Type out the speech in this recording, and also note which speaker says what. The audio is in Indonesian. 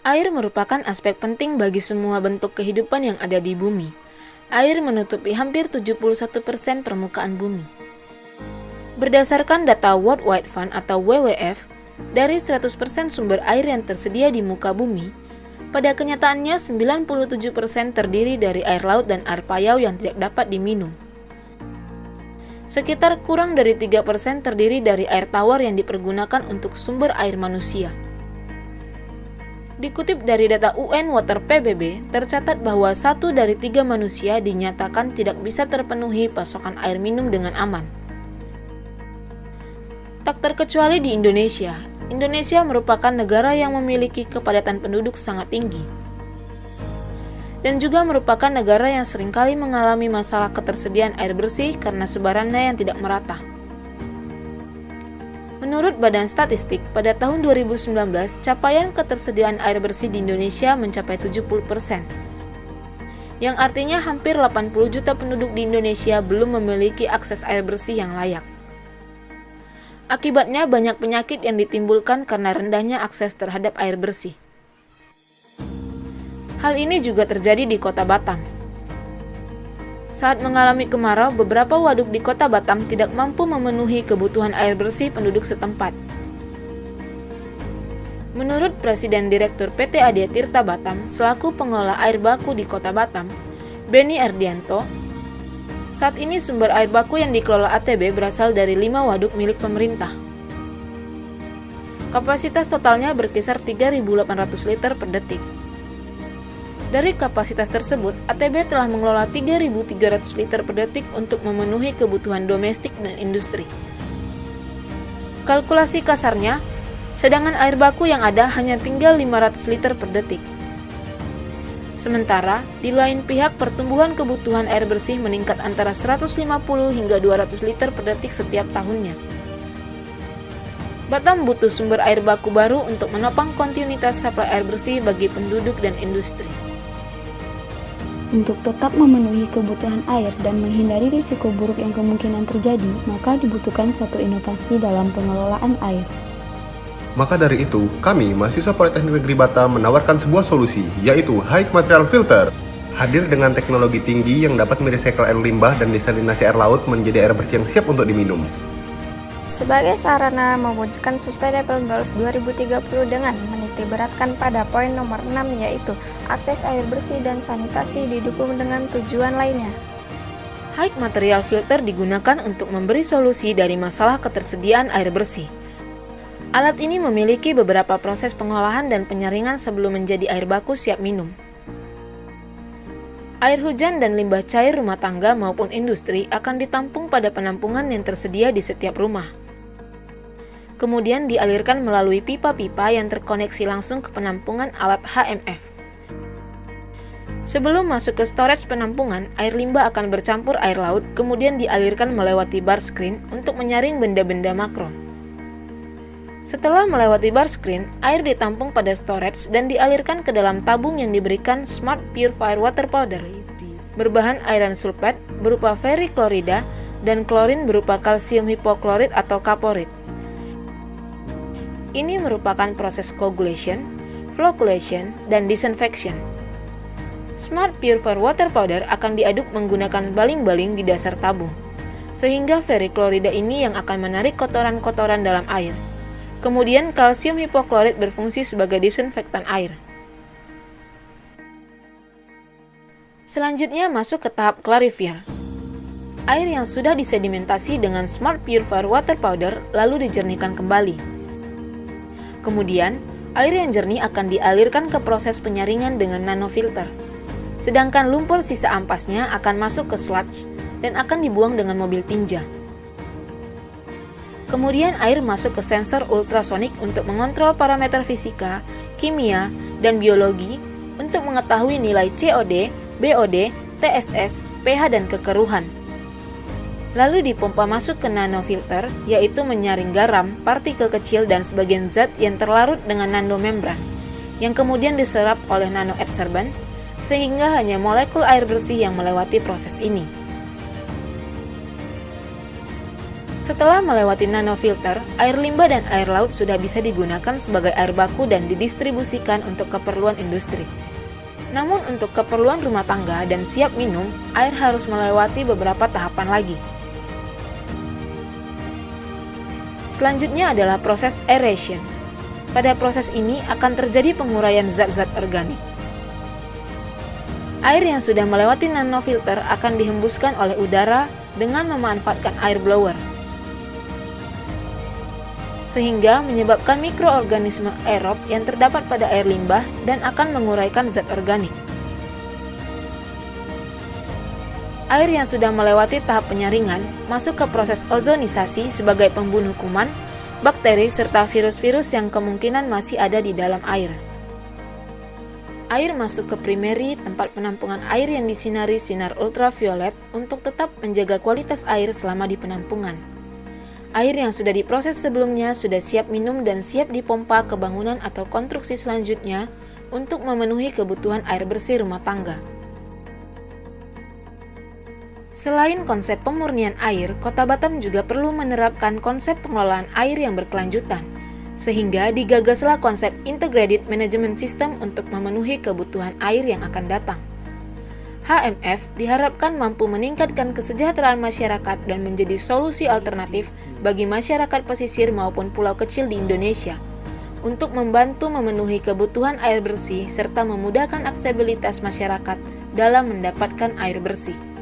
Speaker 1: Air merupakan aspek penting bagi semua bentuk kehidupan yang ada di bumi. Air menutupi hampir 71% permukaan bumi. Berdasarkan data World Wide Fund atau WWF, dari 100% sumber air yang tersedia di muka bumi, pada kenyataannya 97% terdiri dari air laut dan air payau yang tidak dapat diminum. Sekitar kurang dari 3% terdiri dari air tawar yang dipergunakan untuk sumber air manusia. Dikutip dari data UN Water PBB, tercatat bahwa 1 dari 3 manusia dinyatakan tidak bisa terpenuhi pasokan air minum dengan aman. Tak terkecuali di Indonesia. Indonesia merupakan negara yang memiliki kepadatan penduduk sangat tinggi. Dan juga merupakan negara yang seringkali mengalami masalah ketersediaan air bersih karena sebarannya yang tidak merata. Menurut Badan Statistik, pada tahun 2019, capaian ketersediaan air bersih di Indonesia mencapai 70%. Yang artinya hampir 80 juta penduduk di Indonesia belum memiliki akses air bersih yang layak. Akibatnya banyak penyakit yang ditimbulkan karena rendahnya akses terhadap air bersih. Hal ini juga terjadi di Kota Batam. Saat mengalami kemarau, beberapa waduk di Kota Batam tidak mampu memenuhi kebutuhan air bersih penduduk setempat. Menurut Presiden Direktur PT Adia Tirta Batam selaku pengelola air baku di Kota Batam, Beni Ardianto, saat ini sumber air baku yang dikelola ATB berasal dari 5 waduk milik pemerintah. Kapasitas totalnya berkisar 3.800 liter per detik. Dari kapasitas tersebut, ATB telah mengelola 3.300 liter per detik untuk memenuhi kebutuhan domestik dan industri. Kalkulasi kasarnya, sedangkan air baku yang ada hanya tinggal 500 liter per detik. Sementara, di lain pihak pertumbuhan kebutuhan air bersih meningkat antara 150 hingga 200 liter per detik setiap tahunnya. Batam butuh sumber air baku baru untuk menopang kontinuitas suplai air bersih bagi penduduk dan industri.
Speaker 2: Untuk tetap memenuhi kebutuhan air dan menghindari risiko buruk yang kemungkinan terjadi, maka dibutuhkan satu inovasi dalam pengelolaan air.
Speaker 3: Maka dari itu, kami, mahasiswa Politeknik Negeri Batam, menawarkan sebuah solusi, yaitu High Material Filter. Hadir dengan teknologi tinggi yang dapat merecycle air limbah dan desalinasi air laut menjadi air bersih yang siap untuk diminum.
Speaker 4: Sebagai sarana mewujudkan Sustainable Goals 2030 dengan menitik beratkan pada poin nomor 6 yaitu akses air bersih dan sanitasi didukung dengan tujuan lainnya.
Speaker 1: High Material Filter digunakan untuk memberi solusi dari masalah ketersediaan air bersih. Alat ini memiliki beberapa proses pengolahan dan penyaringan sebelum menjadi air baku siap minum. Air hujan dan limbah cair rumah tangga maupun industri akan ditampung pada penampungan yang tersedia di setiap rumah. Kemudian dialirkan melalui pipa-pipa yang terkoneksi langsung ke penampungan alat HMF. Sebelum masuk ke storage penampungan, air limbah akan bercampur air laut, kemudian dialirkan melewati bar screen untuk menyaring benda-benda makro. Setelah melewati bar screen, air ditampung pada storage dan dialirkan ke dalam tabung yang diberikan Smart Purifier Water Powder, berbahan iron sulfate berupa ferriklorida dan klorin berupa kalsium hipoklorit atau kaporit. Ini merupakan proses coagulation, flocculation, dan disinfection. Smart Purifier Water Powder akan diaduk menggunakan baling-baling di dasar tabung, sehingga ferriklorida ini yang akan menarik kotoran-kotoran dalam air. Kemudian kalsium hipoklorit berfungsi sebagai disinfektan air. Selanjutnya masuk ke tahap clarifier. Air yang sudah disedimentasi dengan Smart Purifier Water Powder lalu dijernihkan kembali. Kemudian, air yang jernih akan dialirkan ke proses penyaringan dengan nanofilter. Sedangkan lumpur sisa ampasnya akan masuk ke sludge dan akan dibuang dengan mobil tinja. Kemudian air masuk ke sensor ultrasonik untuk mengontrol parameter fisika, kimia, dan biologi untuk mengetahui nilai COD, BOD, TSS, pH, dan kekeruhan. Lalu dipompa masuk ke nanofilter, yaitu menyaring garam, partikel kecil, dan sebagian zat yang terlarut dengan nanomembran, yang kemudian diserap oleh nanoadsorbent, sehingga hanya molekul air bersih yang melewati proses ini. Setelah melewati nanofilter, air limbah dan air laut sudah bisa digunakan sebagai air baku dan didistribusikan untuk keperluan industri. Namun untuk keperluan rumah tangga dan siap minum, air harus melewati beberapa tahapan lagi. Selanjutnya adalah proses aeration. Pada proses ini akan terjadi penguraian zat-zat organik. Air yang sudah melewati nanofilter akan dihembuskan oleh udara dengan memanfaatkan air blower, sehingga menyebabkan mikroorganisme aerob yang terdapat pada air limbah dan akan menguraikan zat organik. Air yang sudah melewati tahap penyaringan masuk ke proses ozonisasi sebagai pembunuh kuman, bakteri, serta virus-virus yang kemungkinan masih ada di dalam air. Air masuk ke primary, tempat penampungan air yang disinari sinar ultraviolet untuk tetap menjaga kualitas air selama di penampungan. Air yang sudah diproses sebelumnya sudah siap minum dan siap dipompa ke bangunan atau konstruksi selanjutnya untuk memenuhi kebutuhan air bersih rumah tangga. Selain konsep pemurnian air, Kota Batam juga perlu menerapkan konsep pengelolaan air yang berkelanjutan, sehingga digagaslah konsep Integrated Management System untuk memenuhi kebutuhan air yang akan datang. HMF diharapkan mampu meningkatkan kesejahteraan masyarakat dan menjadi solusi alternatif bagi masyarakat pesisir maupun pulau kecil di Indonesia untuk membantu memenuhi kebutuhan air bersih serta memudahkan aksesibilitas masyarakat dalam mendapatkan air bersih.